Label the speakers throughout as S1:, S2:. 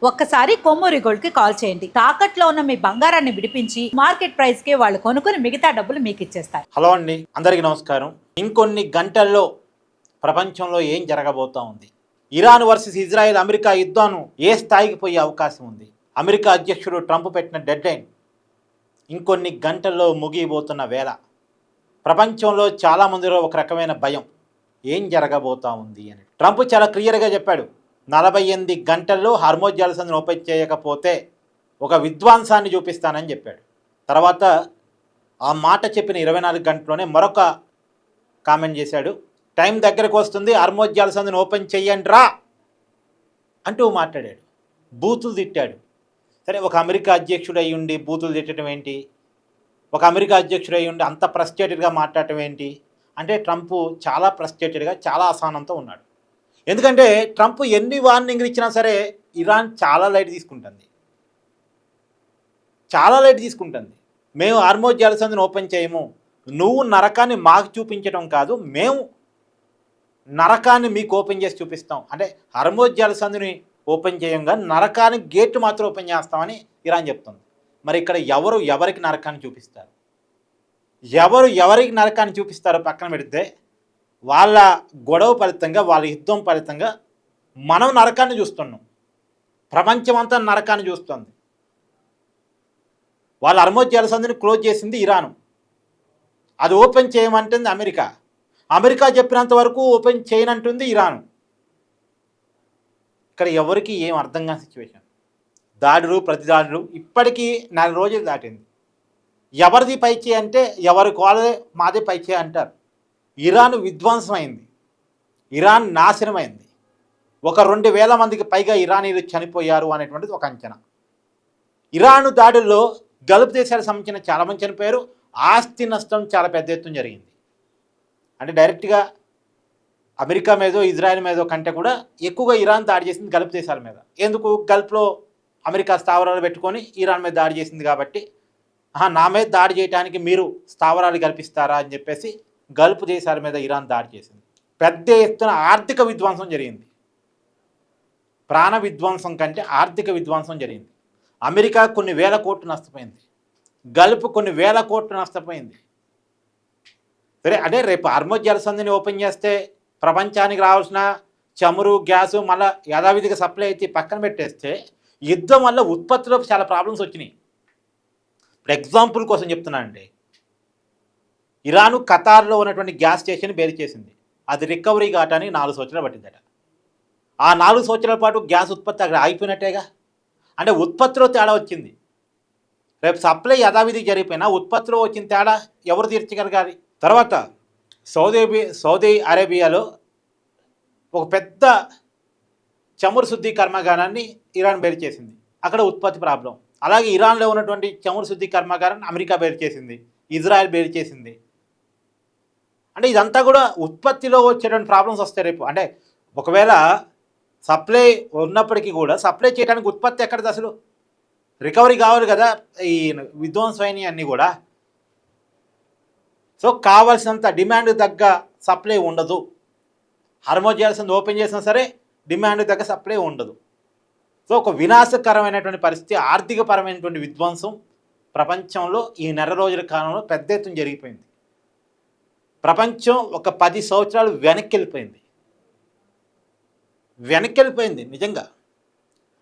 S1: ఒక్కసారి కొమ్మూరి గోల్డ్ కి కాల్ చేయండి. తాకట్లో ఉన్న మీ బంగారాన్ని విడిపించి మార్కెట్ ప్రైస్ కి వాళ్ళు కొనుక్కుని మిగతా డబ్బులు మీకు ఇచ్చేస్తారు.
S2: హలో అండి, అందరికీ నమస్కారం. ఇంకొన్ని గంటల్లో ప్రపంచంలో ఏం జరగబోతా ఉంది? ఇరాన్ వర్సెస్ ఇజ్రాయెల్ అమెరికా యుద్ధం ఏ స్థాయికి పోయే అవకాశం ఉంది? అమెరికా అధ్యక్షుడు ట్రంప్ పెట్టిన డెడ్ లైన్ ఇంకొన్ని గంటల్లో ముగియబోతున్న వేళ ప్రపంచంలో చాలామందిలో ఒక రకమైన భయం, ఏం జరగబోతా ఉంది అని. ట్రంప్ చాలా క్లియర్గా చెప్పాడు, 48 గంటల్లో హార్మోజ్ జలసంధిని ఓపెన్ చేయకపోతే ఒక విధ్వంసాన్ని చూపిస్తానని చెప్పాడు. తర్వాత ఆ మాట చెప్పిన 24 గంటల్లోనే మరొక కామెంట్ చేశాడు, టైం దగ్గరకు వస్తుంది, హార్మోజ్ జలసంధిని ఓపెన్ చెయ్యండి రా అంటూ మాట్లాడాడు. బూతులు తిట్టాడు. సరే, ఒక అమెరికా అధ్యక్షుడు అయి ఉండి బూతులు తిట్టడం ఏంటి? ఒక అమెరికా అధ్యక్షుడు అయి ఉండి అంత ఫ్రస్ట్రేటెడ్గా మాట్లాడటం ఏంటి అంటే, ట్రంప్ చాలా ఫ్రస్ట్రేటెడ్గా, చాలా అసహనంతో ఉన్నాడు. ఎందుకంటే ట్రంప్ ఎన్ని వార్నింగ్లు ఇచ్చినా సరే ఇరాన్ చాలా లైట్ తీసుకుంటుంది. మేము హార్మోజ్ జలసంధిని ఓపెన్ చేయము, నువ్వు నరకాన్ని మాకు చూపించడం కాదు, మేము నరకాన్ని మీకు ఓపెన్ చేసి చూపిస్తాం. అంటే హార్మోజ్ జలసంధిని ఓపెన్ చేయంగా నరకానికి గేట్ మాత్రం ఓపెన్ చేస్తామని ఇరాన్ చెప్తుంది. మరి ఇక్కడ ఎవరికి నరకాన్ని చూపిస్తారు? ఎవరికి నరకాన్ని చూపిస్తారో పక్కన పెడితే, వాళ్ళ గొడవ ఫలితంగా, వాళ్ళ యుద్ధం ఫలితంగా మనం నరకాన్ని చూస్తున్నాం. ప్రపంచమంతా నరకాన్ని చూస్తుంది. వాళ్ళ హార్మోజ్ జలసంధిని క్లోజ్ చేసింది ఇరాను, అది ఓపెన్ చేయమంటుంది అమెరికా. అమెరికా చెప్పినంత వరకు ఓపెన్ చేయనంటుంది ఇరాను. ఇక్కడ ఎవరికి ఏం అర్థం కాని సిచ్యువేషన్. దాడులు, ప్రతిదాడులు ఇప్పటికీ 4 రోజులు దాటింది. ఎవరిది పైచే అంటే ఎవరి వాళ్ళే మాదే పైచే అంటారు. Iran విధ్వంసమైంది, Iran నాశనమైంది. 2,000 మందికి పైగా ఇరానీలు చనిపోయారు అనేటువంటిది ఒక అంచనా. ఇరాను దాడుల్లో గల్ఫ్ దేశాలకు సంబంధించిన చాలామంది చనిపోయారు. ఆస్తి నష్టం చాలా పెద్ద ఎత్తున జరిగింది. అంటే డైరెక్ట్గా అమెరికా మీదో ఇజ్రాయెల్ మీదో కంటే కూడా ఎక్కువగా ఇరాన్ దాడి చేసింది గల్ఫ్ దేశాల మీద. ఎందుకు? గల్ఫ్లో అమెరికా స్థావరాలు పెట్టుకొని ఇరాన్ మీద దాడి చేసింది కాబట్టి, నా మీద దాడి చేయడానికి మీరు స్థావరాలు కల్పిస్తారా అని చెప్పేసి గల్ఫ్ దేశాల మీద ఇరాన్ దాడి చేసింది. పెద్ద ఎత్తున ఆర్థిక విధ్వంసం జరిగింది. ప్రాణ విధ్వంసం కంటే ఆర్థిక విధ్వంసం జరిగింది. అమెరికా కొన్ని వేల కోట్లు నష్టపోయింది, గల్ఫ్ కొన్ని వేల కోట్లు నష్టపోయింది. సరే, అంటే రేపు హార్మోజ్ జలసంధిని ఓపెన్ చేస్తే ప్రపంచానికి రావాల్సిన చమురు, గ్యాసు మళ్ళీ యథావిధిగా సప్లై అయితే పక్కన పెట్టేస్తే, యుద్ధం వల్ల ఉత్పత్తిలో చాలా ప్రాబ్లమ్స్ వచ్చినాయి. ఇప్పుడు ఎగ్జాంపుల్ కోసం చెప్తున్నానండి, ఇరాను ఖతార్లో ఉన్నటువంటి గ్యాస్ స్టేషన్ బేర్ చేసింది. అది రికవరీ కావడానికి 4 సంవత్సరాలు పట్టిందట. ఆ 4 సంవత్సరాల పాటు గ్యాస్ ఉత్పత్తి అక్కడ ఆగిపోయినట్టేగా. అంటే ఉత్పత్తిలో తేడా వచ్చింది. రేపు సప్లై యథావిధి జరిగిపోయినా ఉత్పత్తిలో వచ్చిన తేడా ఎవరు తీర్చగలగాలి? తర్వాత సౌదీ అరేబియాలో ఒక పెద్ద చమురు శుద్ధి కర్మాగారాన్ని ఇరాన్ బేర్ చేసింది. అక్కడ ఉత్పత్తి ప్రాబ్లం. అలాగే ఇరాన్లో ఉన్నటువంటి చమురు శుద్ధి కర్మాగారాన్ని అమెరికా బేర్ చేసింది, ఇజ్రాయెల్ బేర్ చేసింది. అంటే ఇదంతా కూడా ఉత్పత్తిలో వచ్చేటువంటి ప్రాబ్లమ్స్ వస్తాయి రేపు. అంటే ఒకవేళ సప్లై ఉన్నప్పటికీ కూడా సప్లై చేయడానికి ఉత్పత్తి ఎక్కడిది? అసలు రికవరీ కావాలి కదా ఈ విధ్వంసమైనవి అన్నీ కూడా. సో కావాల్సినంత డిమాండ్ తగ్గ సప్లై ఉండదు. హార్మోజ్ జలసంధి ఓపెన్ చేసినా సరే డిమాండ్ తగ్గ సప్లై ఉండదు. సో ఒక వినాశకరమైనటువంటి పరిస్థితి, ఆర్థికపరమైనటువంటి విధ్వంసం ప్రపంచంలో ఈ 4 రోజుల కాలంలో పెద్ద ఎత్తున జరిగిపోయింది. ప్రపంచం ఒక 10 సంవత్సరాలు వెనక్కి వెళ్ళిపోయింది నిజంగా.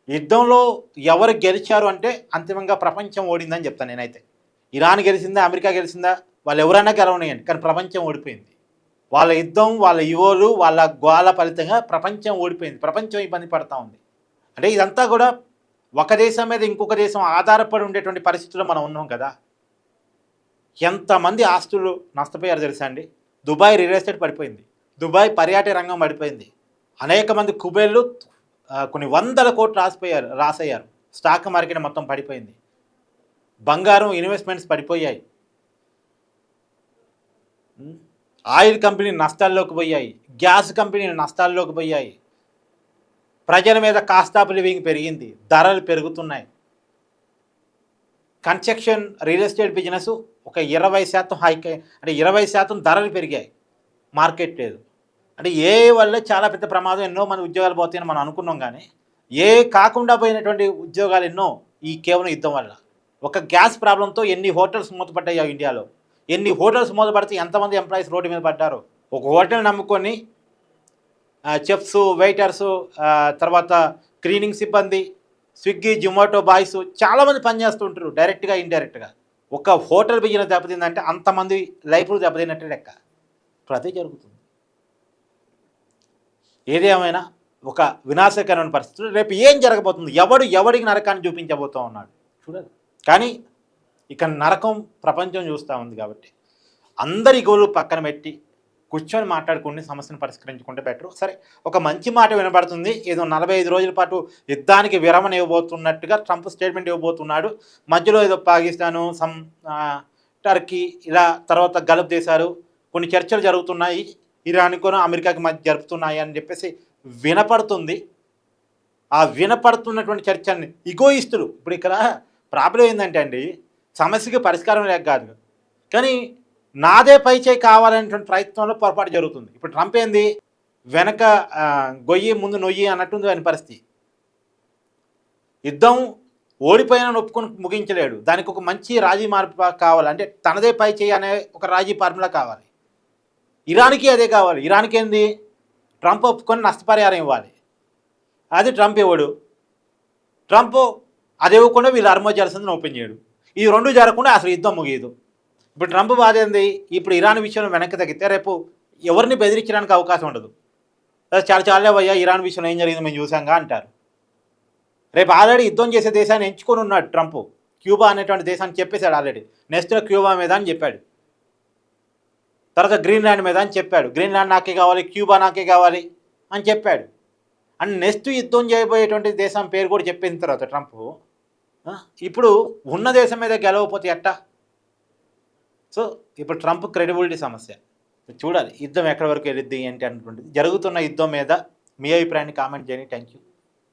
S2: యుద్ధంలో ఎవరు గెలిచారు అంటే అంతిమంగా ప్రపంచం ఓడిందని చెప్తాను నేనైతే. ఇరాన్ గెలిచిందా, అమెరికా గెలిచిందా, వాళ్ళు ఎవరైనా గెలవనియండి, కానీ ప్రపంచం ఓడిపోయింది. వాళ్ళ యుద్ధం, వాళ్ళ యువలు, వాళ్ళ గోల ఫలితంగా ప్రపంచం ఓడిపోయింది. ప్రపంచం ఇబ్బంది పడుతూ ఉంది. అంటే ఇదంతా కూడా ఒక దేశం మీద ఇంకొక దేశం ఆధారపడి ఉండేటువంటి పరిస్థితుల్లో మనం ఉన్నాం కదా. ఎంతమంది ఆస్తులు నష్టపోయారు తెలుసా అండి? దుబాయ్ రియల్ ఎస్టేట్ పడిపోయింది, దుబాయ్ పర్యాటక రంగం పడిపోయింది. అనేక మంది కుబేర్లు కొన్ని 100 కోట్లు రాసయ్యారు. స్టాక్ మార్కెట్ మొత్తం పడిపోయింది. బంగారం ఇన్వెస్ట్మెంట్స్ పడిపోయాయి. ఆయిల్ కంపెనీ నష్టాల్లోకి పోయాయి, గ్యాస్ కంపెనీలు నష్టాల్లోకి పోయాయి. ప్రజల మీద కాస్ట్ ఆఫ్ లివింగ్ పెరిగింది, ధరలు పెరుగుతున్నాయి. కన్స్ట్రక్షన్ రియల్ ఎస్టేట్ బిజినెస్ ఒక 20% హైక్, అంటే 20% ధరలు పెరిగాయి, మార్కెట్ లేదు. అంటే ఏ వల్ల చాలా పెద్ద ప్రమాదం, ఎన్నో మంది ఉద్యోగాలు పోతాయని మనం అనుకున్నాం. కానీ ఏ కాకుండా పోయినటువంటి ఉద్యోగాలు ఎన్నో ఈ కేవలం యుద్ధం వల్ల. ఒక గ్యాస్ ప్రాబ్లంతో ఎన్ని హోటల్స్ మూతపడ్డాయో ఇండియాలో, ఎన్ని హోటల్స్ మూతపడితే ఎంతమంది ఎంప్లాయీస్ రోడ్డు మీద పడ్డారు. ఒక హోటల్ నమ్ముకొని చెఫ్స్, వెయిటర్స్, తర్వాత క్లీనింగ్ సిబ్బంది, స్విగ్గీ, జొమాటో బాయ్స్ చాలామంది పనిచేస్తుంటారు డైరెక్ట్గా ఇండైరెక్ట్గా. ఒక హోటల్ బిజినెస్ దెబ్బతిందంటే అంతమంది లైఫ్లు దెబ్బతిన్నట్టే లెక్క. ప్రతి జరుగుతుంది. ఏదేమైనా ఒక వినాశకరమైన పరిస్థితులు. రేపు ఏం జరగబోతుంది, ఎవడికి నరకాన్ని చూపించబోతూ ఉన్నాడు చూడాలి. కానీ ఇక నరకం ప్రపంచం చూస్తూ ఉంది కాబట్టి అందరి గోలు పక్కన పెట్టి కూర్చొని మాట్లాడుకుని సమస్యను పరిష్కరించుకుంటే బెటర్. సరే, ఒక మంచి మాట వినబడుతుంది. ఏదో 45 రోజుల పాటు యుద్ధానికి విరమణ ఇవ్వబోతున్నట్టుగా ట్రంప్ స్టేట్మెంట్ ఇవ్వబోతున్నాడు. మధ్యలో ఏదో పాకిస్తాను, టర్కీ, ఇలా తర్వాత గల్ఫ్ దేశాలు కొన్ని చర్చలు జరుగుతున్నాయి, ఇరాన్కు అమెరికాకి మధ్య జరుపుతున్నాయి అని చెప్పేసి వినపడుతుంది. ఆ వినపడుతున్నటువంటి చర్చల్ని ఇగోయిస్టులు, ఇప్పుడు ఇక్కడ ప్రాబ్లం ఏంటంటే అండి, సమస్యకి పరిష్కారం లేక కాదు, కానీ నాదే పై చేయి కావాలనేటువంటి ప్రయత్నంలో పొరపాటు జరుగుతుంది. ఇప్పుడు ట్రంప్ ఏంది, వెనక గొయ్యి ముందు నొయ్యి అన్నట్టుంది ఆయన పరిస్థితి. యుద్ధం ఓడిపోయిన ఒప్పుకొని ముగించలేడు. దానికి ఒక మంచి రాజీ మార్పు కావాలి, అంటే తనదే పై చేయి అనే ఒక రాజీ ఫార్ములా కావాలి. ఇరాన్కి అదే కావాలి. ఇరాన్కి ఏంది, ట్రంప్ ఒప్పుకొని నష్టపరిహారం ఇవ్వాలి. అది ట్రంప్ ఇవ్వడు. ట్రంప్ అది ఇవ్వకుండా వీళ్ళు అర్మో జలసంధిని ఓపెన్ చేయడు. ఈ రెండు జరగకుండా అసలు యుద్ధం ముగియదు. ఇప్పుడు ట్రంప్ బాధ ఏంది, ఇప్పుడు ఇరాన్ విషయంలో వెనక్కి తగ్గితే రేపు ఎవరిని బెదిరించడానికి అవకాశం ఉండదు. చాలా అయ్యా ఇరాన్ విషయంలో ఏం జరిగింది మేము చూసాంగా అంటారు. రేపు ఆల్రెడీ యుద్ధం చేసే దేశాన్ని ఎంచుకొని ఉన్నాడు ట్రంప్. క్యూబా అనేటువంటి దేశాన్ని చెప్పేశాడు ఆల్రెడీ. నెక్స్ట్ క్యూబా మీద అని చెప్పాడు, తర్వాత గ్రీన్లాండ్ మీద అని చెప్పాడు. గ్రీన్లాండ్ నాకే కావాలి, క్యూబా నాకే కావాలి అని చెప్పాడు. అండ్ నెక్స్ట్ యుద్ధం చేయబోయేటువంటి దేశం పేరు కూడా చెప్పిన తర్వాత ట్రంప్ ఇప్పుడు ఉన్న దేశం మీద గెలవకపోతే ఎట్టా? సో ఇప్పుడు ట్రంప్ క్రెడిబిలిటీ సమస్య. చూడాలి యుద్ధం ఎక్కడి వరకు వెళ్ళిద్ది ఏంటి అన్నటువంటిది. జరుగుతున్న యుద్ధం మీద మీ అభిప్రాయాన్ని కామెంట్ చేయండి. Thank you.